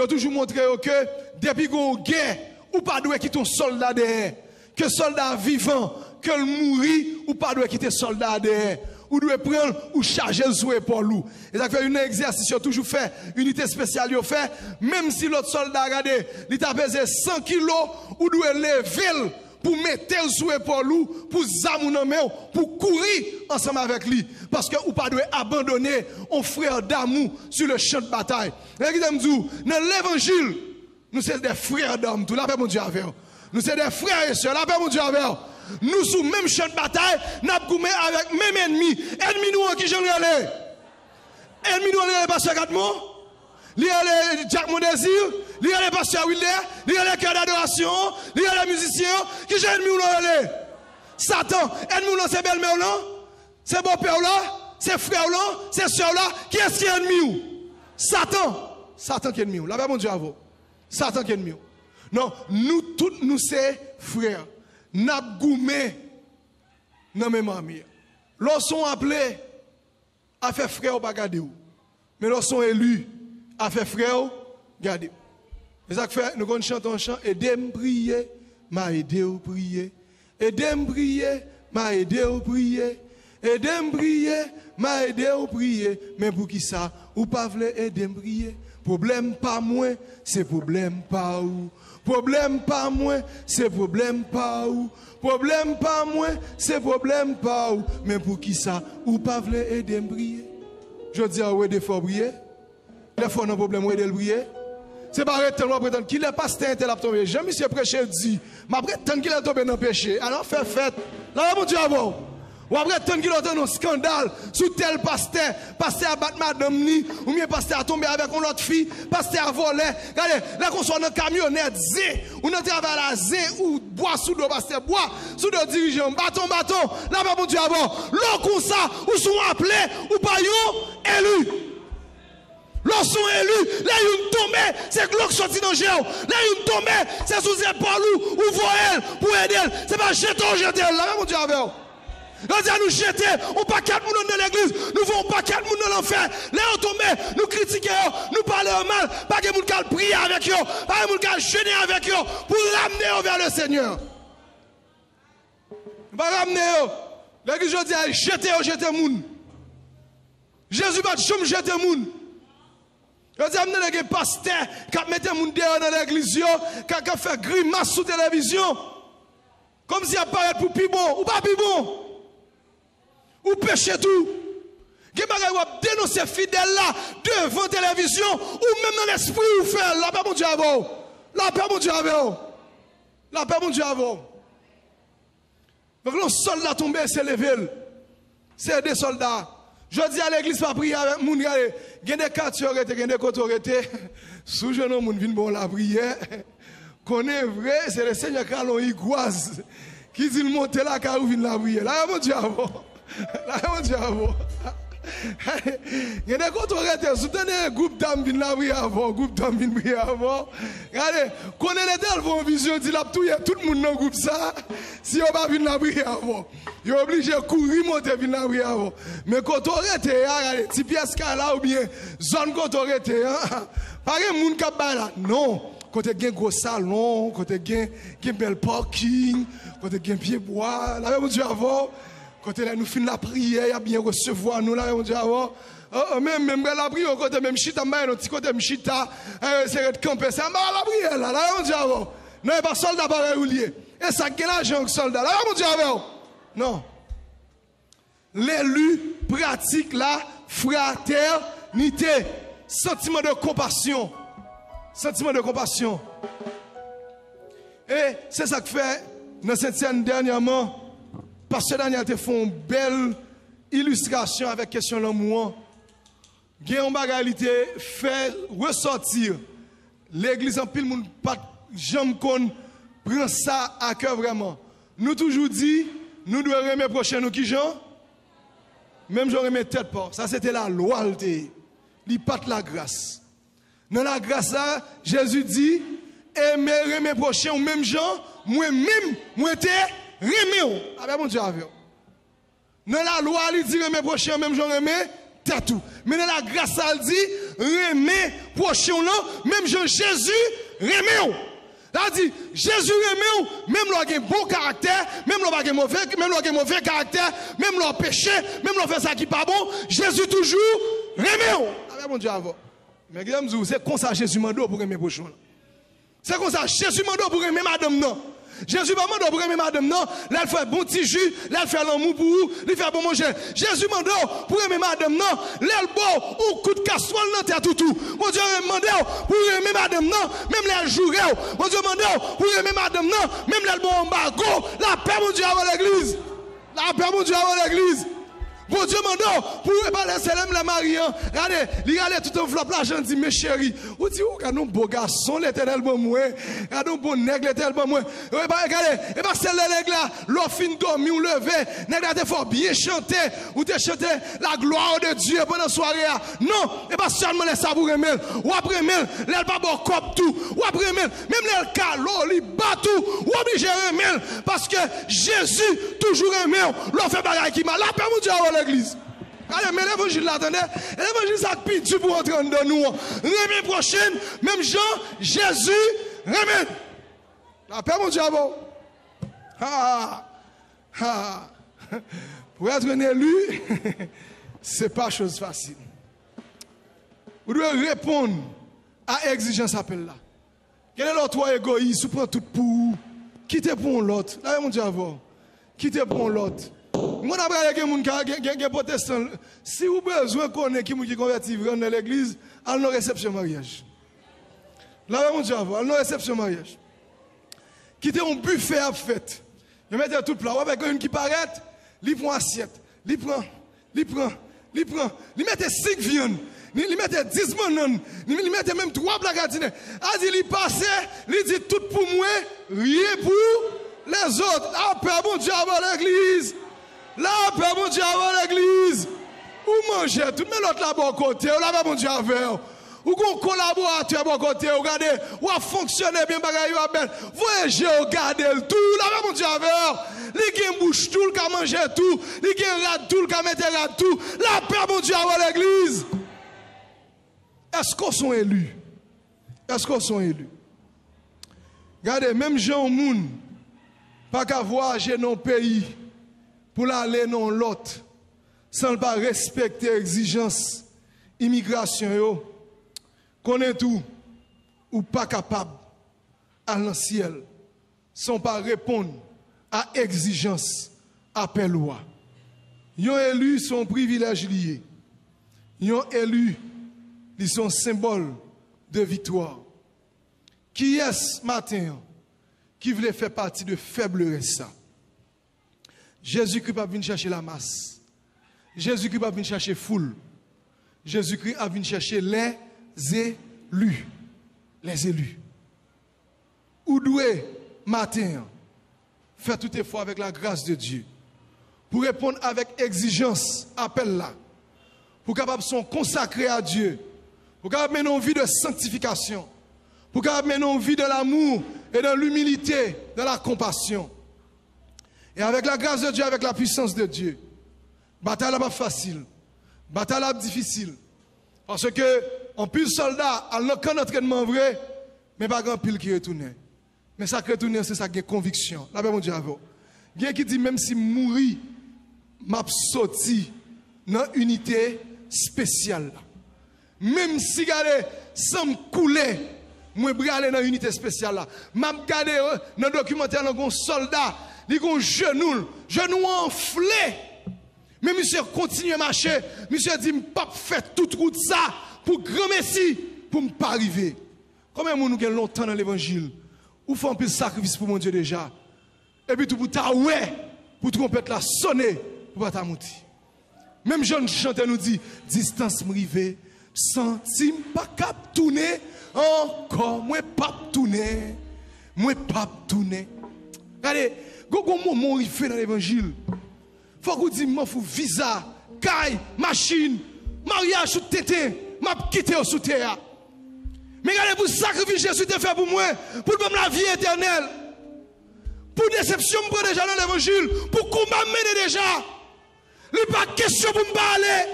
ont toujours montré que depuis qu'on guerre, ou pas doit quitter un soldat derrière. Que soldat vivant, que le mourir, ou pas doit quitter soldat derrière. Ou doit prendre ou charger le souhait pour lui. Et ça fait un exercice, ils ont toujours fait, unité spéciale, ils ont fait, même si l'autre soldat, regardez, il a pesé 100 kilos, ou doit lever pour mettre le souhait pour lui, pour zamouner, pour courir ensemble avec lui. Parce que ou pas doit abandonner un frère d'amour sur le champ de bataille. Dans l'évangile, nous sommes des frères d'hommes. Tout la paix, mon Dieu, avec nous. Nous sommes des frères et sœurs. La paix, mon Dieu, avec nous sous même champ de bataille, nous avons avec même ennemi. Ennemi nous qui j'en relais. Ennemi nous relais pasteur Gadmon. Il y a les Jack Mondésir, il y a les pasteurs Wilder, il y a les cœurs d'adoration, il y a les musiciens qui j'ai ennemi nous relais. Satan, ennemi nous c'est belle-mère là, c'est beau-père là, c'est frère là, c'est soeur là, qui est-ce qui est ennemi? Satan. Satan qui est ennemi. La mon Dieu à vous. Satan qui est ennemi. Non, nous tous nous c'est frères. N'a goumé dans même ami. Lorsqu'on appelé à faire frère pas garder ou. Mais lorsqu'on élu à faire frère garder. Et ça fait nous chantons un chant aidez-moi prier, m'a aidé au prier. Aidez-moi prier, m'a aidé au prier. Aidez-moi prier, m'a aidé au prier. Mais pour qui ça? Ou pas voulez aider-moi prier? Problème pas moi, c'est problème pas où. Problème pas moi, c'est problème pas où. Problème pas moi, c'est problème pas où. Mais pour qui ça? Ou pas voulez aider me prier? Je dis à vous aider faut prier. Les fois non problème aider le prier. C'est pas tellement prétendre qu'il est pasteur tel a tombé. Jean monsieur prêcher dit, m'a prétendre qu'il est tombé dans le péché. Alors fait fête. Là mon Dieu avant. Ou après, tant qu'il y a un scandale sous tel pasteur a battu madame ni, ou bien pasteur a tombé avec une autre fille, pasteur a volé. Regardez, là qu'on soit dans le camionnette, ou dans le travail là, ou bois sous le pasteur, bois sous le dirigeant, bâton, là, pas mon Dieu avant. L'on comme ça, ou sont appelés, ou pas yon, élus. L'on sont élus, là yon tombé, c'est que l'on sorti dans le géo. Là yon tombé, c'est sous épaule ou voile pour aider. C'est pas jeter, là, mon Dieu avant. Nous nous jeter, on pas quatre personnes dans l'église, nous voulons pas quatre personnes dans l'enfer. Là on tombe, nous critiquons, nous parlons mal, pas que nous qui prier avec eux, pas que nous qui jeûner avec eux pour l'amener vers le Seigneur. Pas ramener eux. L'église je dis jeter moun. Jésus pas de jeter moun. Je dis amener les pasteurs qui mettent moun dehors dans l'église, qui fait grimace sur télévision. Comme si apparaît pour plus bon ou pas plus bon. Ou péché tout. Qui va dénoncer fidèle là devant télévision ou même dans l'esprit ou faire la paix mon Dieu avant. La paix mon Dieu avant. La paix mon Dieu avant. Donc le soldat tombé c'est levé. C'est des soldats. Je dis à l'église pas prier avec moun regardez, il y a des quartiers arrêtés, il y a des côtés arrêtés. Sous jeune moun vinn bon la prière. Connaît vrai, c'est le Seigneur Calon Iguaz qui dit monter là car vinn la prière. Là mon Dieu avant. Là, mon Dieu, il y a des côtés arrêtés. Soutenez un groupe d'âmes qui viennent prier avant. Groupe d'âmes qui viennent prier avant. Regardez, connaissez les tels vont vision, dit là, tout le monde dans le groupe ça. Si on va venir prier avant, il est obligé de courir, monter, venir prier avant. Mais quand on arrête, regardez, petit pièce là ou bien zone quand on arrête, pas de monde qui va là. Non. Quand il y a un gros salon, quand il y a un bel parking, quand il y a un pied bois, là, mon Dieu, avant. Quand nous finissons la prière, il y a bien recevoir nous là, on dit avant. Même la prière, quand même chita, un petit côté chita, c'est de camper, c'est la prière là, on dit avant. Non, il n'y a pas soldat pareil ou lié. Et ça, quel agent soldat là, on dit avant. Non. L'élu pratique la fraternité, sentiment de compassion. Sentiment de compassion. Et c'est ça que fait dans cette scène dernièrement. Pasteur Daniel te fait une belle illustration avec la question de l'amour. Il y a une bagalité fait ressortir l'église en pile, moun pas jamais qu'on prend ça à cœur vraiment. Nous toujours dit, nous devons remettre prochain nous qui Jean. Même j'aurais mes tête pas. Ça c'était la loi, il pas la grâce. Dans la grâce là, Jésus dit, aimer remettre prochain ou même Jean, moi-même, moi t'es remets, avec mon Dieu avec. Dans la loi, il dit remets prochain, même Jean remets, t'as tout. Mais dans la grâce, il dit remets prochain, même Jean Jésus remets. Là, il dit Jésus remets, même l'on a un bon caractère, même l'on a un mauvais caractère, même l'on péché, même l'on fait ça qui n'est pas bon, Jésus toujours remets. Avec mon Dieu avec. Mais c'est comme ça Jésus m'a dit pour remets prochain. C'est comme ça Jésus m'a dit pour remets madame non. Jésus pas demandé pour aimer madame non, là il fait bon petit jus, là il fait l'amour pour vous, il fait bon manger. Jésus demandé pour aimer madame non, là il bon ou coup de casserole dans tête tout. Mon Dieu demandé pour aimer madame non, même là il jouer. Mon Dieu demandé pour aimer madame non, même là il bon embargo, la paix mon Dieu avant l'église. La paix mon Dieu avant l'église. Bon Dieu m'en pour parler Selem la Marian. Regardez, il regarde tout enveloppe l'argent dit mes chéris. Ou dit ou quand nous beau garçon l'éternel bon moi. Quand nous bon nègre l'éternel bon moi. Regardez, et pas celle nègre là, l'eau fin dormi ou levé, nègre te faut bien chanter ou te chanter la gloire de Dieu pendant soirée. Non, et pas seulement les ça pour remel. Ou après remel, l'elle pas bon cop tout. Ou après remel, même l'elle calo, li bat tout. Ou obligé remel parce que Jésus toujours remel. L'on fait bagaille qui mal. La paix mon Dieu l'église. Allez, mais l'évangile là, attendez, l'évangile ça pitié pour entrer dans nous. L'année prochaine, même Jean, Jésus, remède. La paix, mon Dieu, bon. Pour être un élu, ce n'est pas chose facile. Vous devez répondre à l'exigence appel là. Quel est l'autre égoïste, vous prenez tout pour quittez pour l'autre. Là, mon Dieu, bon. Quittez pour l'autre. Moi, d'après les protestants, si vous avez besoin de connaître qui convertit dans l'église, allons réception mariage. Là, mon Dieu, allons réception mariage. Quittez un buffet à fête. Vous mettez tout plat. Avec une qui paraît, il prend assiette. Il prend. Il mettez 5 viandes. Il mettez 10 bananes. Il mettez même 3 blagatines. Il passe, il dit tout pour moi, rien pour les autres. La paix, mon Dieu, avant l'église. La paix, mon Dieu, avant l'église. Ou manger tout, mais l'autre là, bon côté. Ou là, mon Dieu, avec. Ou qu'on collaborateur, bon côté. Ou regardez, ou à fonctionner bien, bagaille, ou bien. Voyagez, regardez tout. Là, mon Dieu, avec. Les qui bouche tout, le qui mange tout. Les qui rate tout, le qui mette rate tout. La paix, mon Dieu, avant l'église. Est-ce qu'on sont élus? Est-ce qu'on sont élus? Regardez, même Jean Moun, pas qu'à voyager dans le pays pour aller dans l'autre, sans ne pas respecter l'exigence immigration, connaît tout, ou pas capable à dans le ciel, sans pas répondre à exigence appel loi. Yon élu son privilège lié. Yon élu ils sont symbole de victoire. Qui est ce matin qui voulait faire partie de faiblesse ça? Jésus-Christ a venu chercher la masse. Jésus-Christ a venu chercher foule. Jésus-Christ a venu chercher les élus. Les élus. Ou doué matin faire tout effort avec la grâce de Dieu pour répondre avec exigence appel là. Pour capable sont consacrés à Dieu. Pour capable mener une vie de sanctification. Pour capable mener une vie de l'amour et de l'humilité, de la compassion. Et avec la grâce de Dieu, avec la puissance de Dieu, bataille n'est pas facile. Bataille n'est pas difficile. Parce que on pile soldat, à aucun entraînement vrai, mais pas grand pile qui retourne. Mais ça qui retourne, c'est ça qui est conviction. Là, mon Dieu, avant. Il y a qui dit, même si mourir, m'a sorti dans une unité spéciale. Même si regardez, sans me couler, moi je aller dans une unité spéciale là. M'a regardé dans le documentaire un soldat, il a un genou enflé. Mais monsieur continue à marcher, monsieur dit pas faire toute route ça pour grand messie pour me pas arriver. Combien de gens nous avons longtemps dans l'évangile ou font un peu de sacrifice pour mon Dieu déjà. Et puis tout pour ta ouais, pour trompette la sonner pour pas ta monter. Même jeune chanteur nous dit distance m'rivé senti pas cap tourner encore moi pas tourner regardez gogo moment il fait dans l'évangile faut qu'on dise m'en faut visa caille machine mariage sous tété m'a quitté au sous terre mais regardez pour sacrifice Jésus te fait pour moi pour me la vie éternelle pour déception me prend déjà dans l'évangile pour combat mener déjà il n'est pas question pour me parler.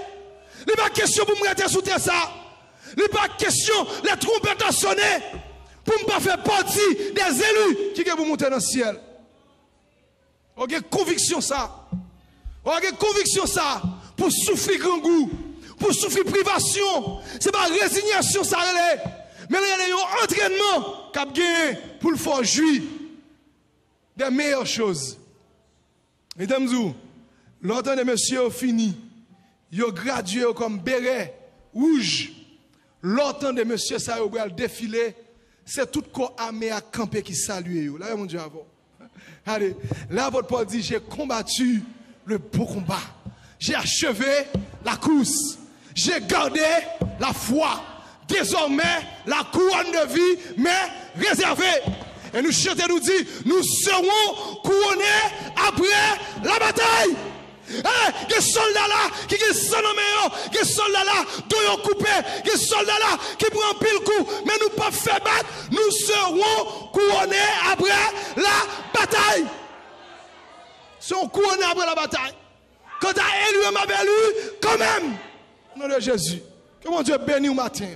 Il n'est pas question pour me rester sous terre ça. Il n'est pas question les trompettes à sonner pour ne pas faire partie des élus qui vont monter dans le ciel. Ok, conviction ça. Ok, conviction ça. Pour souffrir grand goût, pour souffrir privation. Ce n'est pas résignation ça. Mais il y a un entraînement qui a gagné pour le faire jouir. des meilleures choses. Mesdames et messieurs, longtemps de messieurs ont fini. Ils ont gradué comme béret rouge. Longtemps de messieurs, ça a eu défilé. C'est tout corps armé à camper qui salue. Là, mon Dieu, avant. Allez, là, votre Paul dit, j'ai combattu le beau combat. J'ai achevé la course. J'ai gardé la foi. Désormais, la couronne de vie m'est réservée. Et nous chantons, nous dit, nous serons couronnés après la bataille. Les soldats là qui sont nommés, les soldats là dont ils ont coupé, les soldats là qui prennent pile coup, mais nous pas fait battre, nous serons couronnés après la bataille. Nous serons couronnés après la bataille. Quand tu as élu, m'avait élu, quand même. Au nom de Jésus. Que mon Dieu bénisse au matin.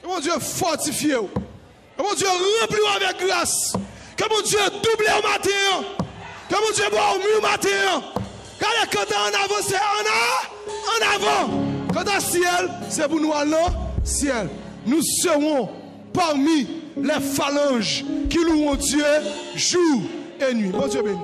Que mon Dieu fortifie. Que mon Dieu remplit avec grâce. Que mon Dieu double au matin. Que mon Dieu boit au mieux au matin. Quand tu es en avant, c'est en avant. Quand tu es ciel, c'est pour nous aller ciel. Nous serons parmi les phalanges qui louent Dieu jour et nuit. Mon Dieu béni.